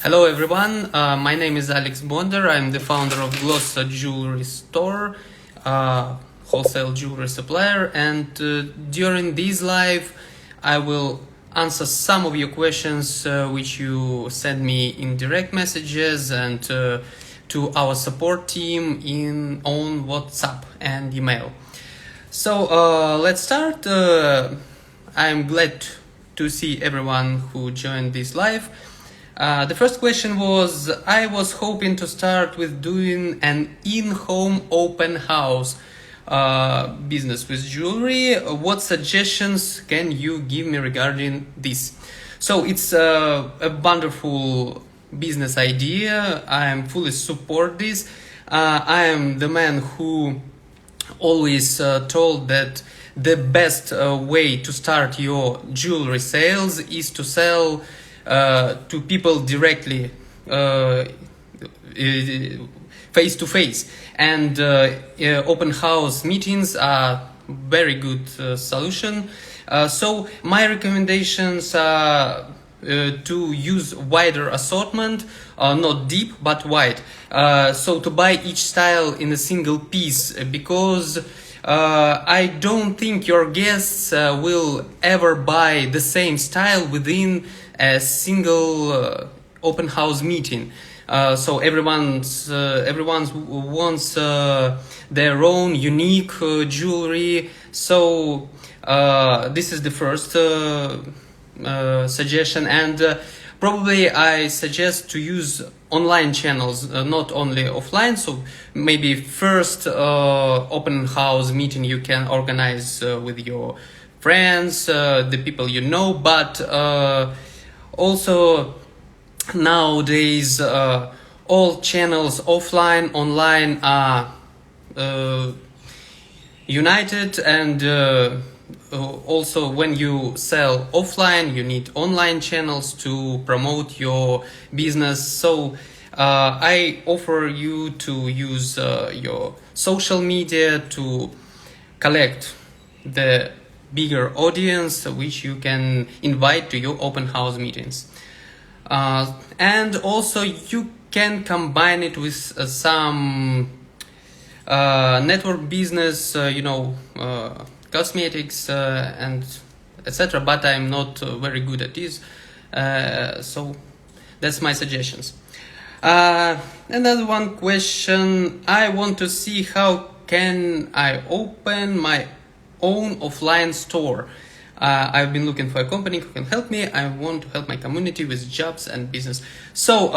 Hello everyone, my name is Alex Bondar. I'm the founder of Glozzo jewelry store, wholesale jewelry supplier, and during this live I will answer some of your questions which you send me in direct messages and to our support team on WhatsApp and email. So let's start. I'm glad to see everyone who joined this live. The first question was, I was hoping to start with doing an in-home open house business with jewelry. What suggestions can you give me regarding this? So it's a wonderful business idea. I fully support this. I am the man who always told that the best way to start your jewelry sales is to sell to people directly, face to face, and open house meetings are very good solution. So my recommendations are to use wider assortment, not deep but wide. So to buy each style in a single piece, because I don't think your guests will ever buy the same style within a single open house meeting. So everyone wants their own unique jewelry. So this is the first suggestion, and probably I suggest to use online channels, not only offline. So maybe first open house meeting you can organize with your friends, the people you know, but also nowadays all channels offline, online are united, and also when you sell offline you need online channels to promote your business. So I offer you to use your social media to collect the bigger audience which you can invite to your open house meetings. And also you can combine it with some network business, cosmetics and etc. But I'm not very good at this, so that's my suggestions. Another one question, I want to see how can I open my own offline store. I've been looking for a company who can help me. I want to help my community with jobs and business. So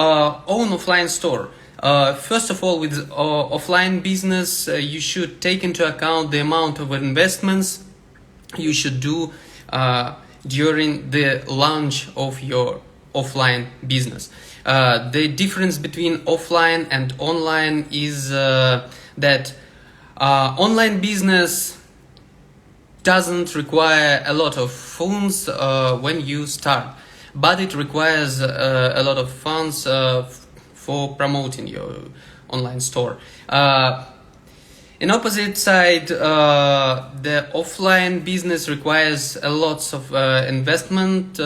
own offline store. First of all, with offline business, you should take into account the amount of investments you should do during the launch of your offline business. The difference between offline and online is that online business doesn't require a lot of funds when you start, but it requires a lot of funds for promoting your online store. In opposite side, the offline business requires a lot of investment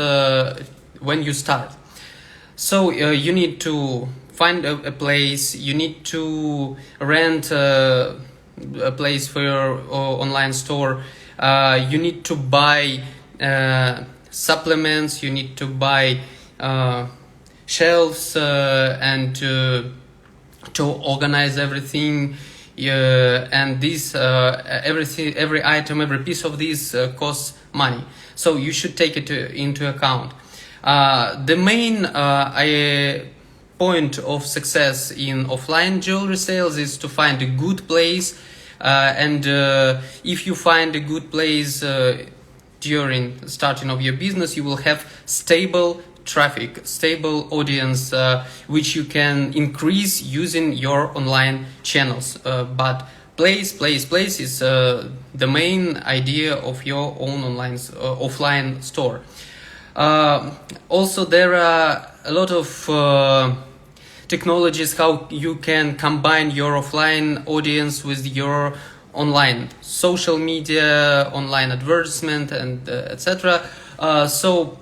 when you start. So you need to find a place, you need to rent a place for your online store. You need to buy supplements, you need to buy shelves and to organize everything, and this every item, every piece of this costs money, so you should take it into account. The main point of success in offline jewelry sales is to find a good place. And if you find a good place during the starting of your business, you will have stable traffic, stable audience, which you can increase using your online channels. But place is the main idea of your own online offline store. Also, there are a lot of technologies how you can combine your offline audience with your online social media, online advertisement, and etc. So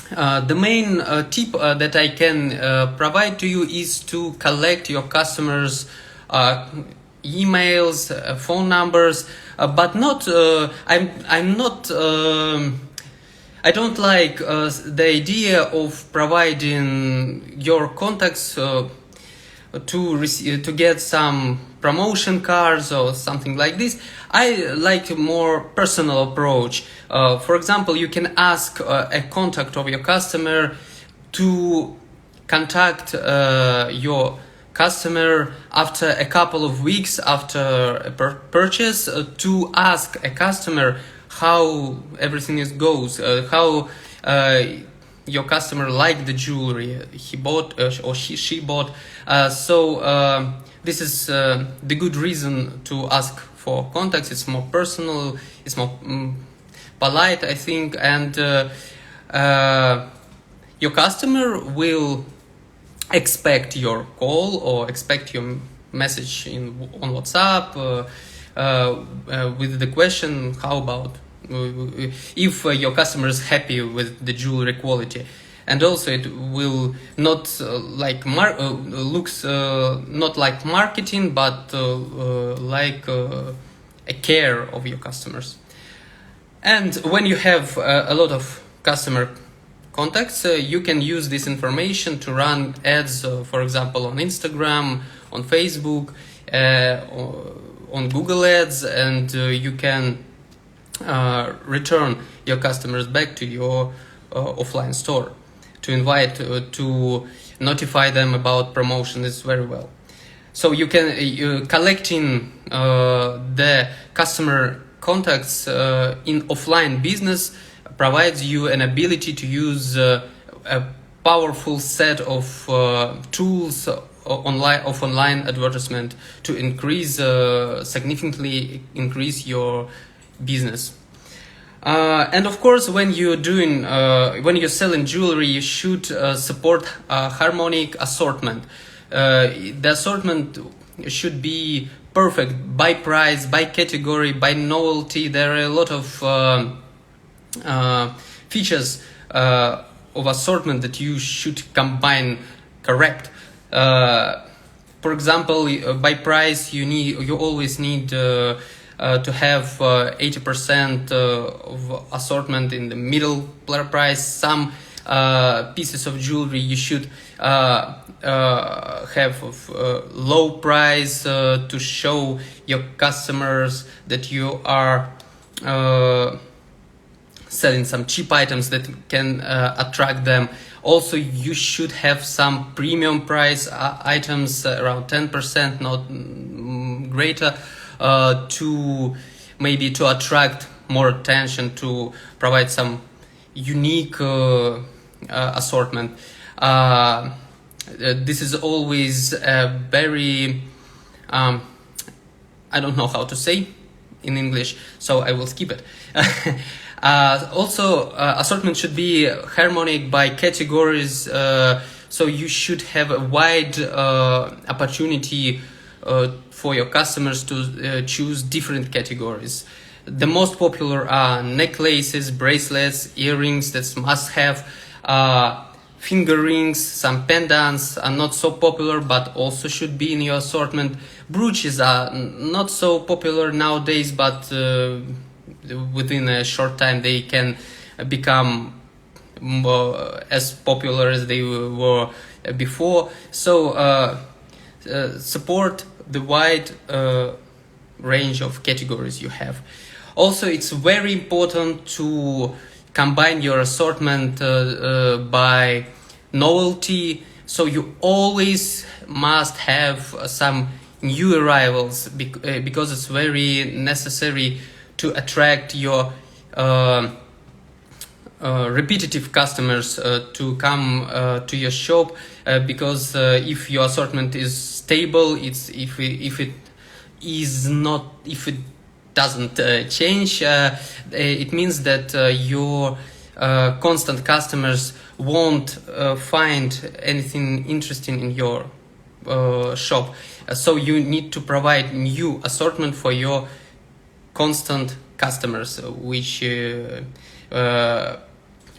The main tip that I can provide to you is to collect your customers' emails, phone numbers, but not. I'm not. I don't like the idea of providing your contacts to get some promotion cards or something like this. I like a more personal approach. For example, you can ask a contact of your customer to contact your customer after a couple of weeks after a purchase, to ask a customer how everything goes, how your customer liked the jewelry he bought or she bought. So this is the good reason to ask for contacts. It's more personal, it's more polite, I think, and your customer will expect your call or expect your message on WhatsApp with the question, how about if your customer is happy with the jewelry quality. And also it will not looks not like marketing, but like a care of your customers. And when you have a lot of customer contacts, you can use this information to run ads, for example, on Instagram, on Facebook, on Google Ads, and you can return your customers back to your offline store. To invite, to notify them about promotion is very well. So you can collecting the customer contacts in offline business provides you an ability to use a powerful set of tools online advertisement to significantly increase your business. And of course, when you're selling jewelry, you should support harmonic assortment. The assortment should be perfect by price, by category, by novelty. There are a lot of features of assortment that you should combine correct. For example, by price, you always need to have 80% of assortment in the middle price. Some pieces of jewelry you should have of low price to show your customers that you are selling some cheap items that can attract them. Also, you should have some premium price items, around 10%, not greater, to attract more attention, to provide some unique assortment. This is always a very I don't know how to say in English, so I will skip it. Also, assortment should be harmonic by categories, so you should have a wide opportunity for your customers to choose different categories. The most popular are necklaces, bracelets, earrings that must have, finger rings, some pendants are not so popular but also should be in your assortment. Brooches are not so popular nowadays, but within a short time they can become as popular as they were before. So support the wide range of categories you have. Also, it's very important to combine your assortment by novelty. So you always must have some new arrivals because it's very necessary to attract your repetitive customers to come to your shop, because if your assortment is stable, if it doesn't change, it means that your constant customers won't find anything interesting in your shop. So you need to provide new assortment for your constant customers, which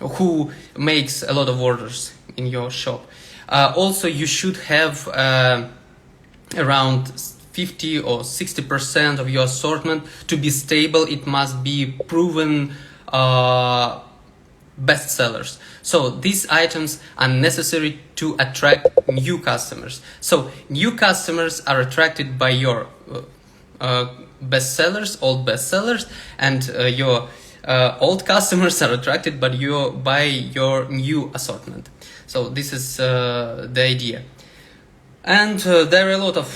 who makes a lot of orders in your shop. Also, you should have around 50 or 60% of your assortment to be stable. It must be proven bestsellers. So these items are necessary to attract new customers. So new customers are attracted by your bestsellers, old bestsellers, and your old customers are attracted by your new assortment. So this is the idea. And there are a lot of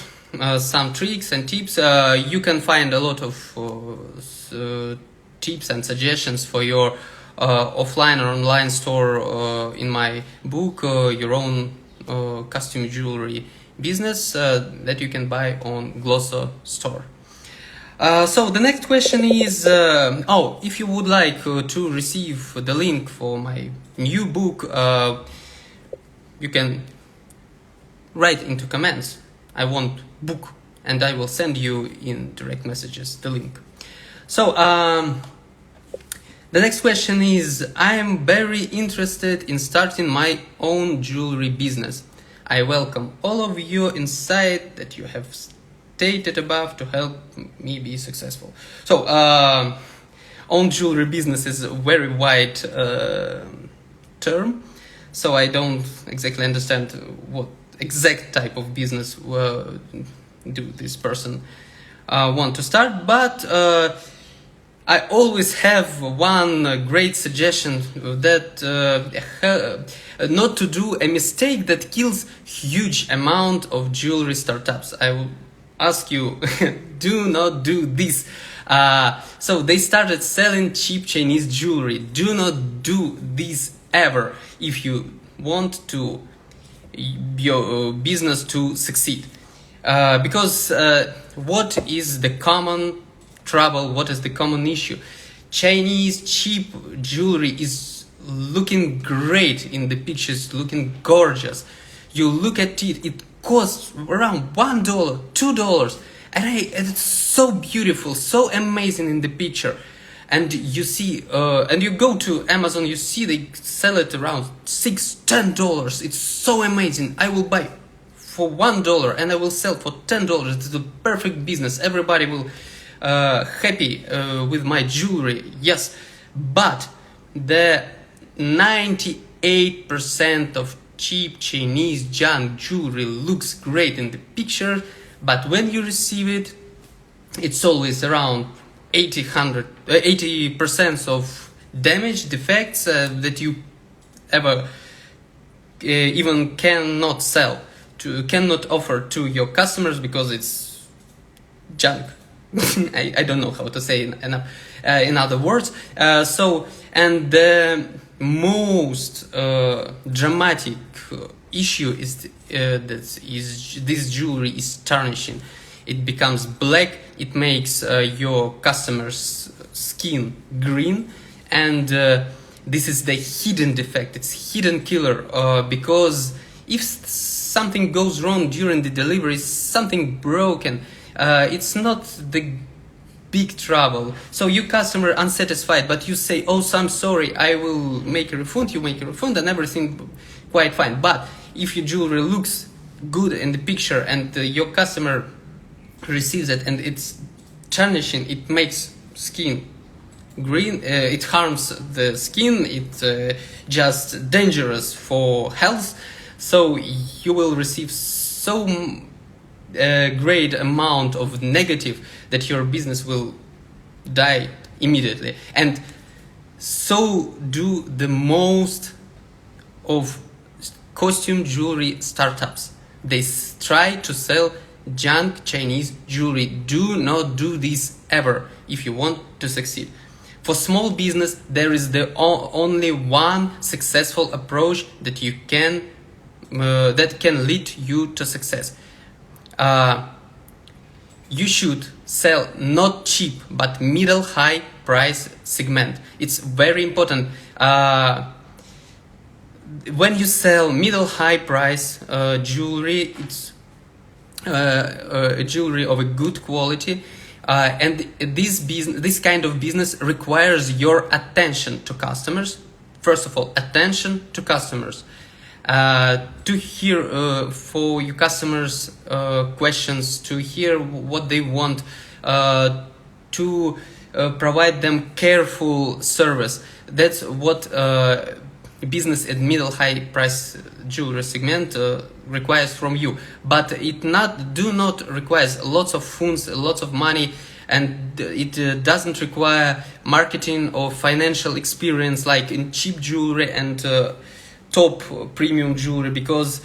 some tricks and tips. You can find a lot of tips and suggestions for your offline or online store in my book, Your Own Costume Jewelry Business, that you can buy on Glozzo store. So the next question is, if you would like to receive the link for my new book, you can write into comments, I want book, and I will send you in direct messages the link. So the next question is, I am very interested in starting my own jewelry business. I welcome all of your insight that you have stated above to help me be successful. So own jewelry business is a very wide term, so I don't exactly understand what exact type of business do this person want to start, but I always have one great suggestion, that not to do a mistake that kills huge amount of jewelry startups. I will ask you, do not do this. So they started selling cheap Chinese jewelry. Do not do this ever if you want to your business to succeed. Because what is the common trouble? What is the common issue? Chinese cheap jewelry is looking great in the pictures, looking gorgeous. You look at it, it costs around $1, $2, and it's so beautiful, so amazing in the picture. And you see, and you go to Amazon, you see they sell it around $6, $10. It's so amazing. I will buy for $1 and I will sell for $10. It's the perfect business. Everybody will happy with my jewelry. Yes, but the 98% of cheap Chinese junk jewelry looks great in the picture, but when you receive it, it's always around 80% of damage, defects that you ever even cannot cannot offer to your customers because it's junk. I don't know how to say in other words. And the most dramatic issue is this jewelry is tarnishing. It becomes black. It makes your customer's skin green, and this is the hidden defect. It's hidden killer because if something goes wrong during the delivery, something broken, it's not the big trouble. So you customer unsatisfied, but you say, "Oh, so I'm sorry, I will make a refund." You make a refund, and everything quite fine. But if your jewelry looks good in the picture and your customer receives it and it's tarnishing, it makes skin green, it harms the skin, it's just dangerous for health, so you will receive so great amount of negative that your business will die immediately. And so do the most of costume jewelry startups. They try to sell junk Chinese jewelry. Do not do this ever if you want to succeed. For small business, there is the only one successful approach that you can that can lead you to success. You should sell not cheap but middle high price segment. It's very important. When you sell middle high price jewelry, it's jewelry of a good quality, and this kind of business requires your attention to customers first of all, attention to customers. To hear for your customers questions, to hear what they want, to provide them careful service. That's what business at middle high price jewelry segment requires from you. But it do not requires lots of funds, lots of money, and it doesn't require marketing or financial experience like in cheap jewelry and top premium jewelry, because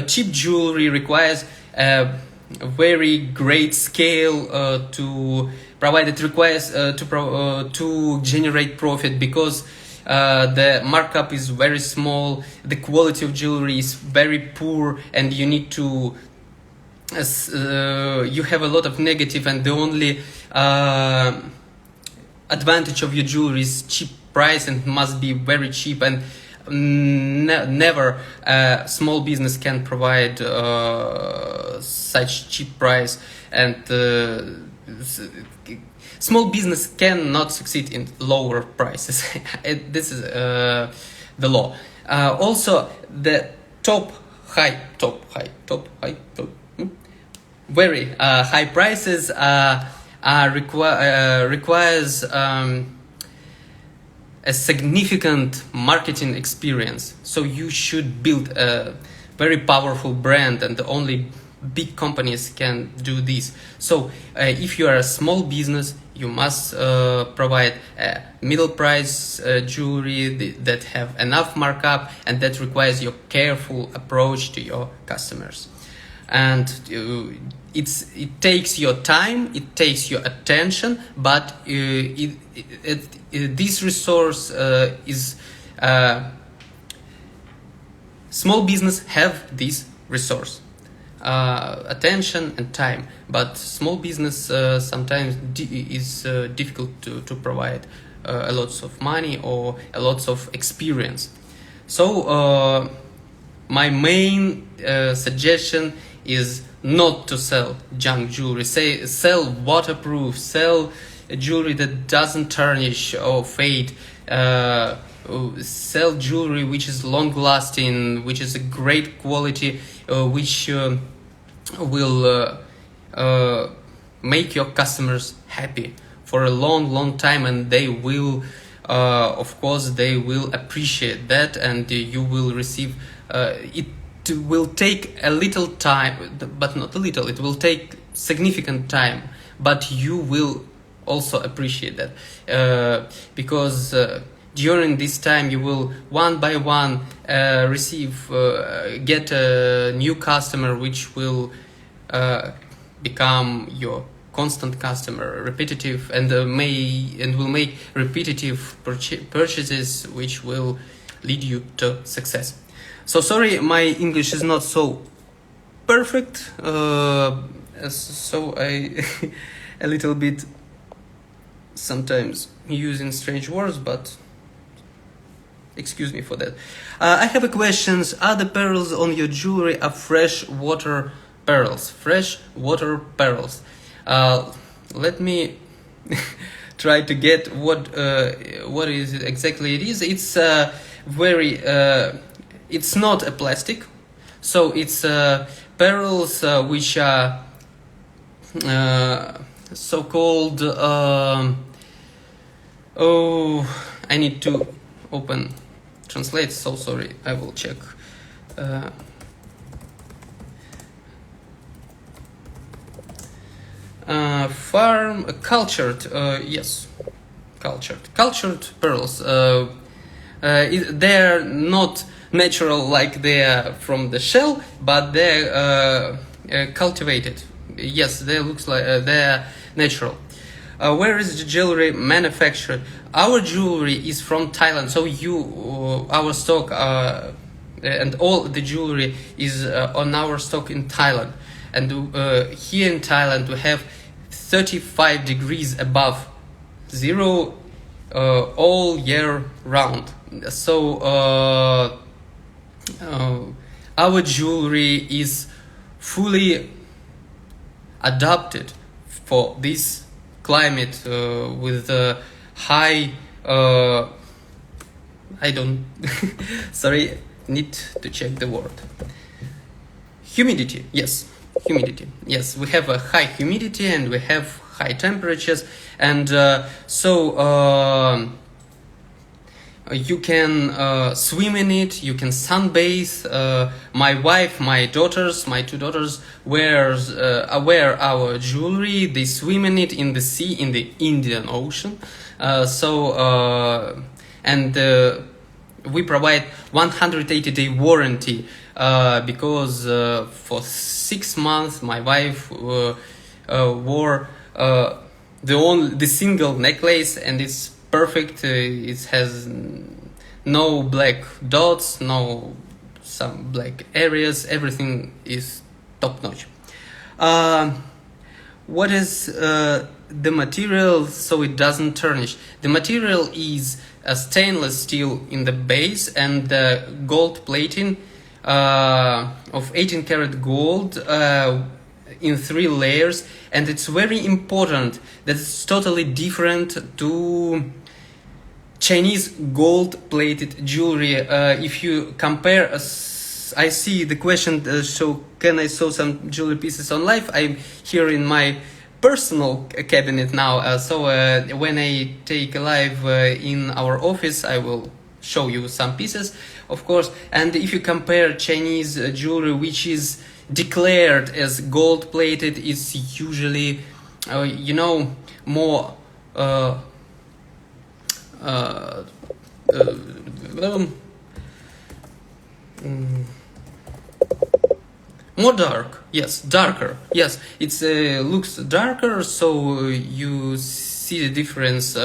cheap jewelry requires a very great scale to provide. It requires to generate profit, because the markup is very small, the quality of jewelry is very poor, and you need to you have a lot of negative, and the only advantage of your jewelry is cheap price and must be very cheap, and never small business can provide such cheap price, and small business cannot succeed in lower prices. This is the law. Also, the very high prices requires a significant marketing experience. So you should build a very powerful brand, and only big companies can do this. So if you are a small business, you must provide a middle price jewelry that have enough markup, and that requires your careful approach to your customers. And it takes your time, it takes your attention, but this resource is small business have this resource, attention and time, but small business sometimes is difficult to provide a lot of money or a lot of experience. So my main suggestion is not to sell junk jewelry. Sell waterproof, sell jewelry that doesn't tarnish or fade, sell jewelry which is long lasting, which is a great quality, which will make your customers happy for a long time, and they will of course they will appreciate that, and you will receive it will take a little time, but not a little, it will take significant time, but you will also appreciate that, because during this time you will one by one get a new customer, which will become your constant customer, repetitive, and will make repetitive purchases, which will lead you to success. So sorry, my English is not so perfect, so I a little bit sometimes using strange words, but excuse me for that. I have a question. Are the pearls on your jewelry are fresh water pearls? Fresh water pearls. Let me try to get what is it exactly it is. It's very it's not a plastic, so it's pearls which are so-called I need to open translate, so sorry, I will check. Farm cultured, yes, cultured pearls. They're not natural like they are from the shell, but they're cultivated. Yes, they looks like they're natural. Where is the jewelry manufactured? Our jewelry is from Thailand, so our stock and all the jewelry is on our stock in Thailand. And here in Thailand we have 35 degrees above zero all year round. So our jewelry is fully adapted for this climate with high I don't. Sorry, need to check the word. Humidity, yes. Humidity, yes. We have a high humidity and we have high temperatures, and you can swim in it, you can sunbathe. My wife, my two daughters wear our jewelry. They swim in it in the sea, in the Indian Ocean. And we provide 180-day warranty, because for 6 months my wife wore the single necklace, and it's perfect. It has no black dots, no some black areas. Everything is top notch. What is the material so it doesn't tarnish? The material is a stainless steel in the base and gold plating of 18 karat gold in 3 layers, and it's very important that it's totally different to Chinese gold plated jewelry. If you compare, I see the question, so can I sew some jewelry pieces on live? I'm here in my personal cabinet now, so when I take a live in our office, I will show you some pieces, of course. And if you compare Chinese jewelry, which is declared as gold plated, it's usually more more dark, yes, darker, yes, it's looks darker, so you see the difference.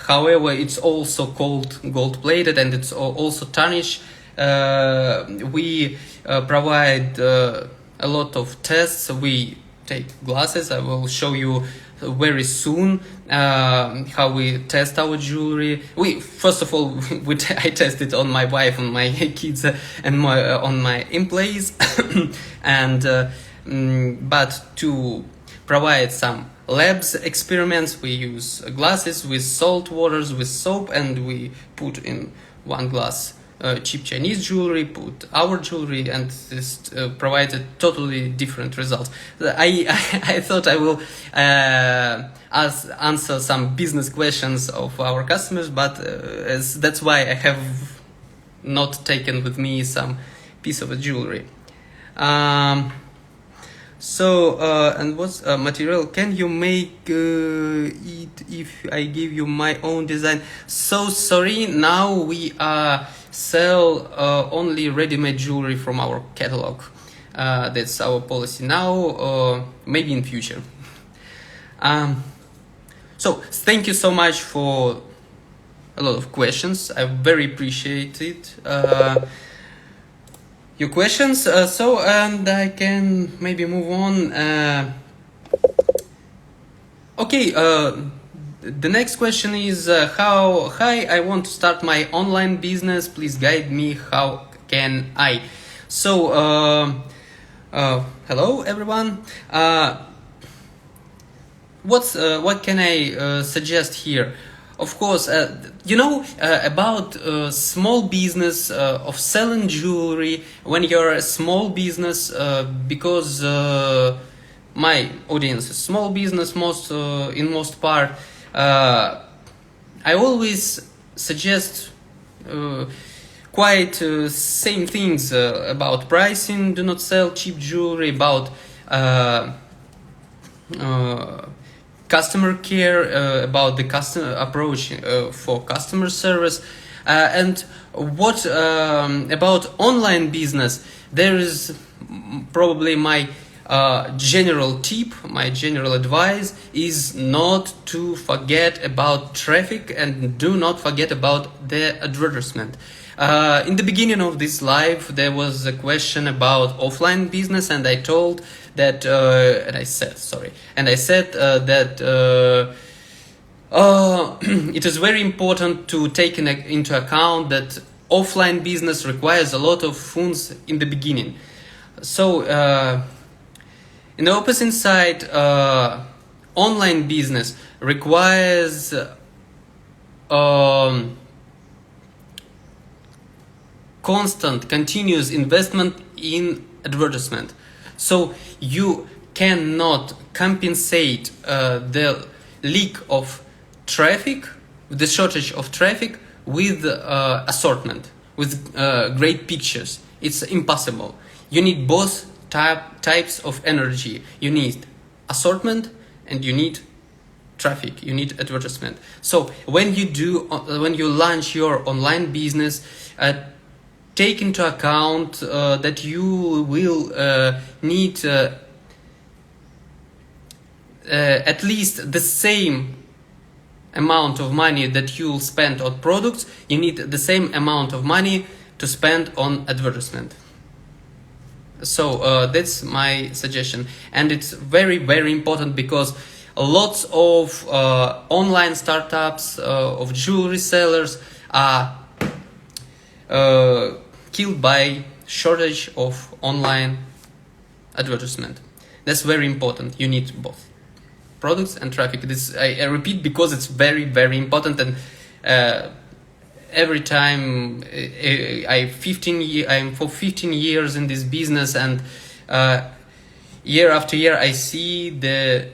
However, it's also called gold plated, and it's also tarnished. We provide a lot of tests. We take glasses. I will show you very soon how we test our jewelry. First of all, I test it on my wife, on my kids, and on my employees. And but to provide some labs experiments, we use glasses with salt waters, with soap, and we put in one glass cheap Chinese jewelry, put our jewelry, and this provided totally different results. I thought I will answer some business questions of our customers, but that's why I have not taken with me some piece of jewelry. And what's material? Can you make it if I give you my own design? So sorry, now we sell only ready-made jewelry from our catalog. That's our policy now, maybe in future. So thank you so much for a lot of questions. I very appreciate it. Your questions, and I can maybe move on. Okay, the next question is hi, I want to start my online business, please guide me, how can I? So hello everyone. What can I suggest here? Of course, about small business of selling jewelry. When you're a small business, because my audience is small business, in most part, I always suggest quite same things about pricing. Do not sell cheap jewelry. About customer care, about the customer approach for customer service, and what about online business. There is probably my general tip, my general advice is not to forget about traffic and do not forget about the advertisement. In the beginning of this live, there was a question about offline business, and I told that, and I said that it is very important to take into account that offline business requires a lot of funds in the beginning. So, in the opposite side, online business requires constant, continuous investment in advertisement. So you cannot compensate the leak of traffic, the shortage of traffic, with assortment, with great pictures. It's impossible. You need both types of energy. You need assortment and you need traffic, you need advertisement. So when you launch your online business, take into account that you will need at least the same amount of money that you'll spend on products. You need the same amount of money to spend on advertisement. So that's my suggestion, and it's very, very important because lots of online startups, of jewelry sellers are killed by shortage of online advertisement. That's very important. You need both products and traffic. This I repeat because it's very, very important, and every time I'm for 15 years in this business, and year after year I see the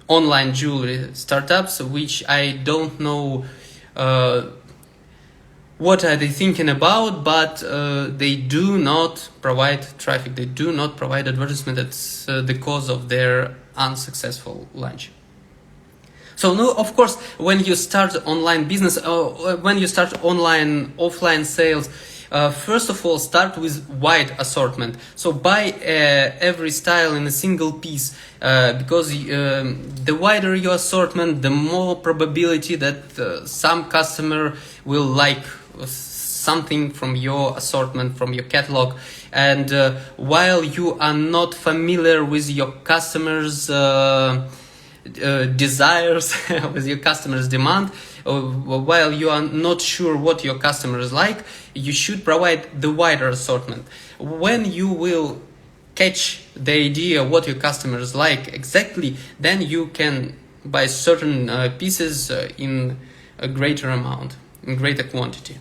online jewelry startups, which I don't know what are they thinking about, but they do not provide traffic, they do not provide advertisement. That's the cause of their unsuccessful launch. So no, of course, when you start online business, when you start offline sales, first of all, start with wide assortment. So buy every style in a single piece, because the wider your assortment, the more probability that some customer will like something from your assortment, from your catalog. And while you are not familiar with your customers' desires, with your customers' demand, while you are not sure what your customers like, you should provide the wider assortment. When you will catch the idea what your customers like exactly, then you can buy certain pieces in a greater amount, in greater quantity.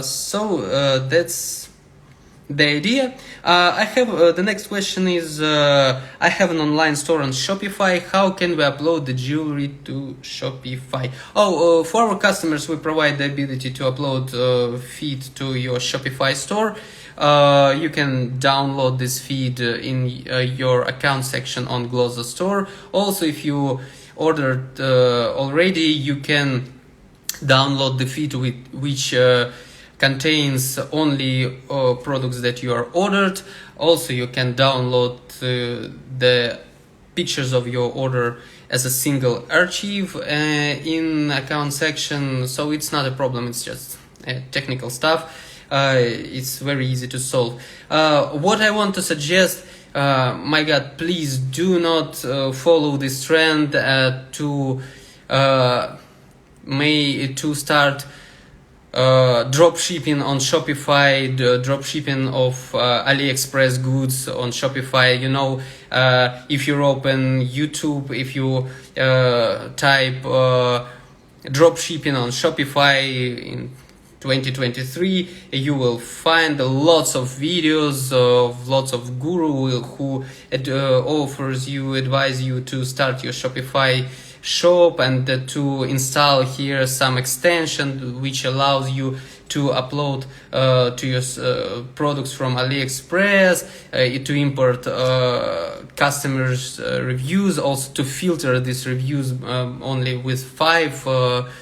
So that's the idea. I have the next question is, I have an online store on Shopify. How can we upload the jewelry to Shopify? For our customers, we provide the ability to upload feed to your Shopify store. You can download this feed in your account section on Glozzo store. Also, if you ordered already, you can download the feed which contains only products that you are ordered. Also, you can download the pictures of your order as a single archive in account section. So it's not a problem, it's just technical stuff. It's very easy to solve. What I want to suggest, my God, please do not follow this trend to start drop shipping on Shopify, the drop shipping of AliExpress goods on Shopify. You know, if you open YouTube, if you type drop shipping on Shopify in 2023, you will find lots of videos of lots of guru who advise you to start your Shopify shop and to install here some extension which allows you to upload to your products from AliExpress, to import customers' reviews, also to filter these reviews only with 5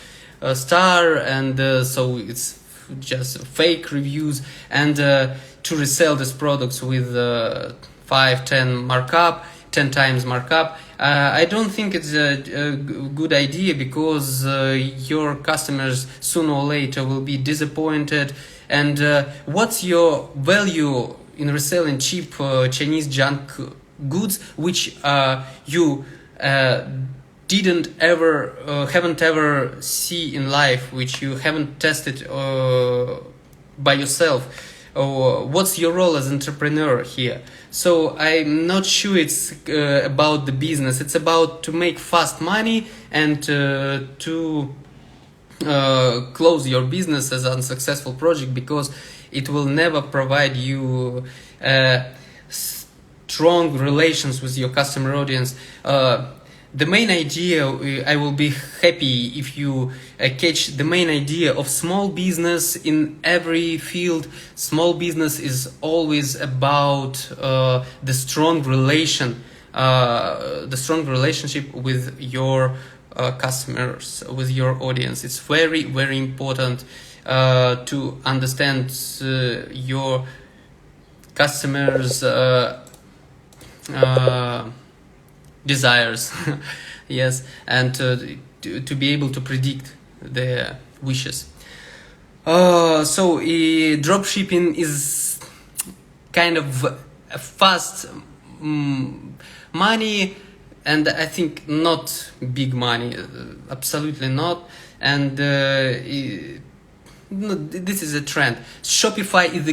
star, and so it's just fake reviews, and to resell these products with 10 times markup. I don't think it's a good idea, because your customers sooner or later will be disappointed. And what's your value in reselling cheap Chinese junk goods which you haven't ever see in life, which you haven't tested by yourself? What's your role as entrepreneur here? So I'm not sure it's about the business. It's about to make fast money and to close your business as an unsuccessful project, because it will never provide you strong relations with your customer audience. The main idea, I will be happy if you catch the main idea of small business in every field. Small business is always about the strong relationship with your customers, with your audience. It's very, very important to understand your customers' desires. Yes, and to be able to predict their wishes. So dropshipping is kind of a fast money, and I think not big money, absolutely not. And this is a trend. Shopify is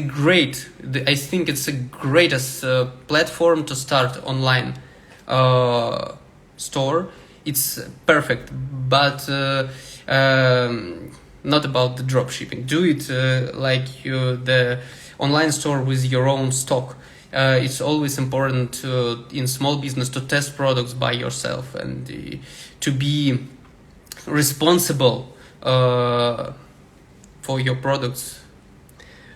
I think it's the greatest platform to start online store. It's perfect, but not about the drop shipping. Do it like the online store with your own stock. It's always important in small business to test products by yourself and to be responsible for your products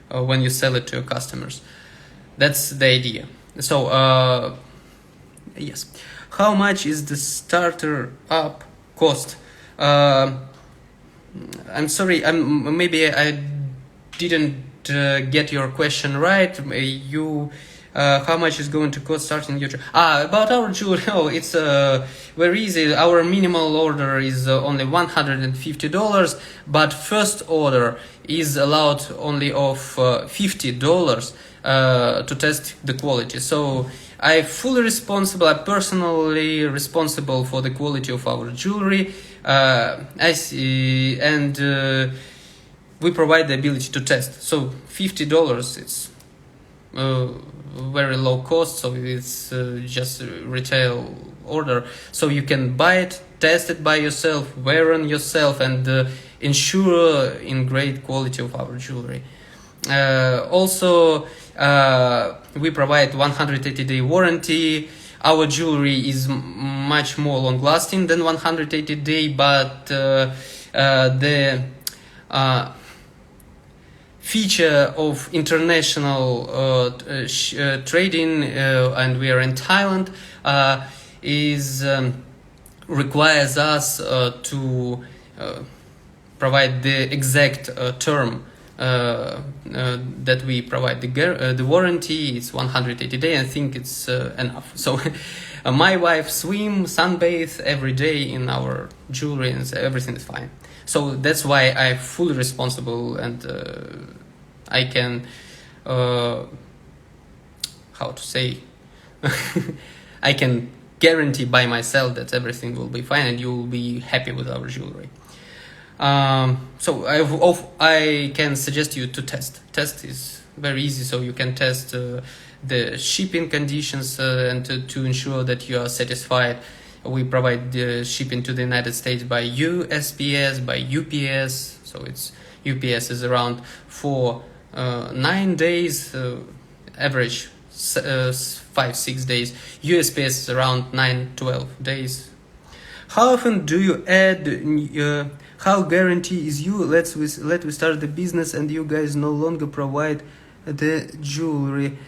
when you sell it to your customers. That's the idea. So yes, how much is the starter up cost? I'm sorry, maybe I didn't get your question right. How much is going to cost starting your about our jewelry? Oh, it's very easy. Our minimal order is only $150, but first order is allowed only of $50 to test the quality. So I'm personally responsible for the quality of our jewelry. I see, and we provide the ability to test. So $50, it's very low cost, so it's just a retail order. So you can buy it, test it by yourself, wear on yourself, and ensure in great quality of our jewelry. Also, we provide 180-day warranty. Our jewelry is much more long-lasting than 180-day, but the feature of international trading, and we are in Thailand, requires us to provide the exact term that we provide. The warranty is 180 days. I think it's enough. So my wife sunbathe every day in our jewelry, and everything is fine. So that's why I'm fully responsible, and I can how to say I can guarantee by myself that everything will be fine and you will be happy with our jewelry. So I can suggest you to test. Test is very easy, so you can test the shipping conditions and to ensure that you are satisfied. We provide the shipping to the United States by USPS, by UPS. So it's UPS is around 9 days, average 5-6 days. USPS is around 9-12 days. How often do you add? How guarantee is you? Let we start the business and you guys no longer provide the jewelry.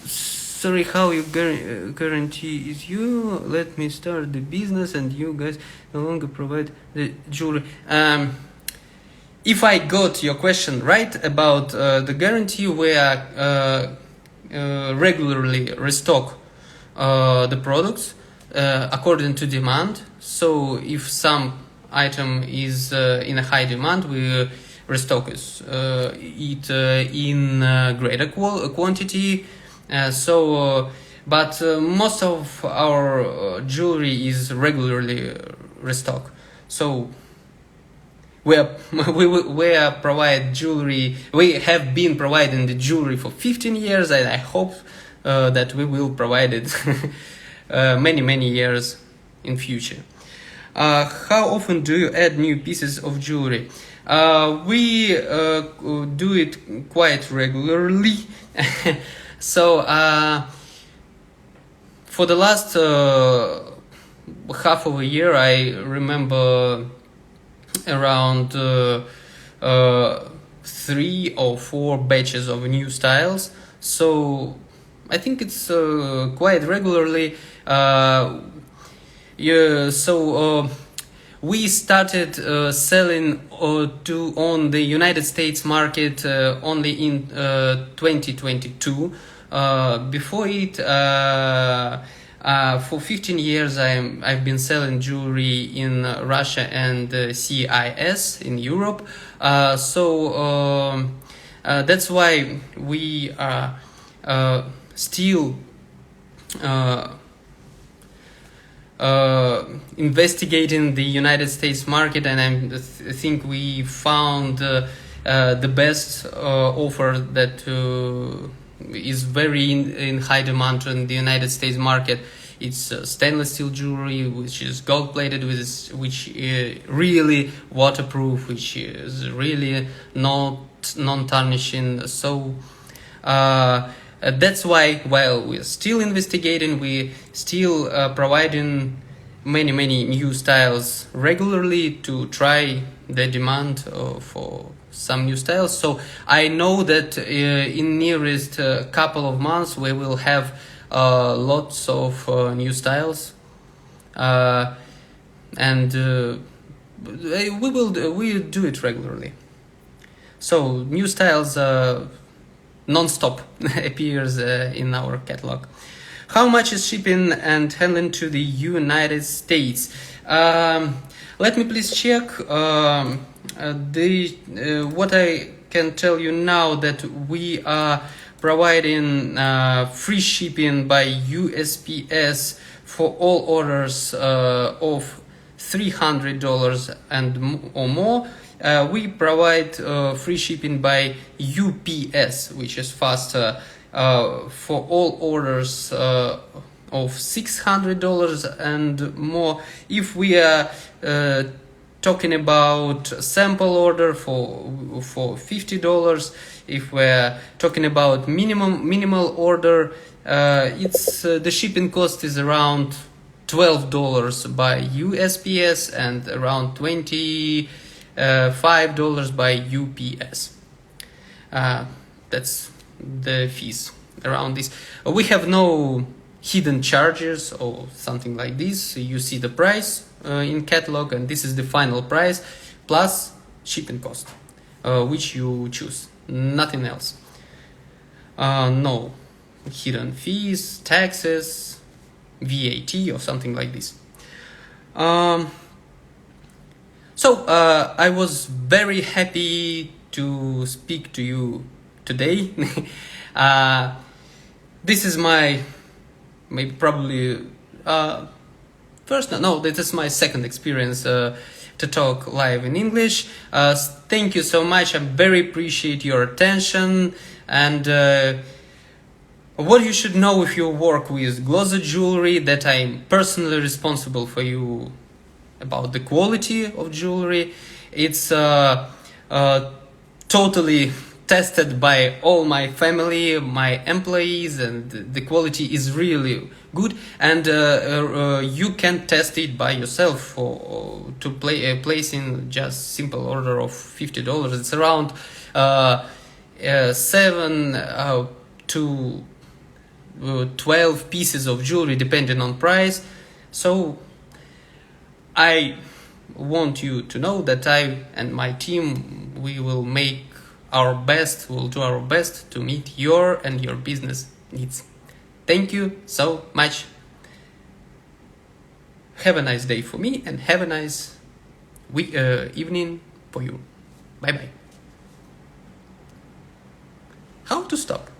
Sorry, how you guarantee is you? Let me start the business and you guys no longer provide the jewelry. If I got your question right about the guarantee, we are regularly restock the products according to demand. So if some item is in a high demand, we restock it in greater quantity. But most of our jewelry is regularly restocked. So we provide jewelry. We have been providing the jewelry for 15 years, and I hope that we will provide it many years in future. How often do you add new pieces of jewelry? We do it quite regularly. So for the last half of a year, I remember around 3 or 4 batches of new styles. So I think it's quite regularly. We started selling on the United States market only in 2022. Before it, for 15 years, I've been selling jewelry in Russia and CIS in Europe. That's why we are still investigating the United States market, and I think we found the best offer that is very in high demand in the United States market. It's stainless steel jewelry, which is gold plated, which is really waterproof, which is really not non-tarnishing. So that's why, while we're still investigating, we still providing many new styles regularly to try the demand for some new styles. So I know that in nearest couple of months we will have lots of new styles, and we do it regularly. So new styles non-stop appears in our catalog. How much is shipping and handling to the United States? Let me please check. What I can tell you now, that we are providing free shipping by USPS for all orders of $300 or more. We provide free shipping by UPS, which is faster, for all orders of $600 and more. If we are talking about sample order for $50, if we're talking about minimal order, it's the shipping cost is around $12 by USPS and around $25 by UPS. That's the fees around this. We have no hidden charges or something like this. You see the price in catalog, and this is the final price plus shipping cost, which you choose, nothing else. No hidden fees, taxes, VAT or something like this. So I was very happy to speak to you today. This is my this is my second experience to talk live in English. Thank you so much. I very appreciate your attention. And what you should know if you work with Glozzo jewelry, that I'm personally responsible for you about the quality of jewelry. It's totally tested by all my family, my employees, and the quality is really good. And you can test it by yourself to placing just simple order of $50. It's around 7 to 12 pieces of jewelry depending on price. So I want you to know that I and my team, we will make our best, we'll do our best to meet your and your business needs. Thank you so much. Have a nice day for me, and have a nice evening for you. Bye bye. How to stop?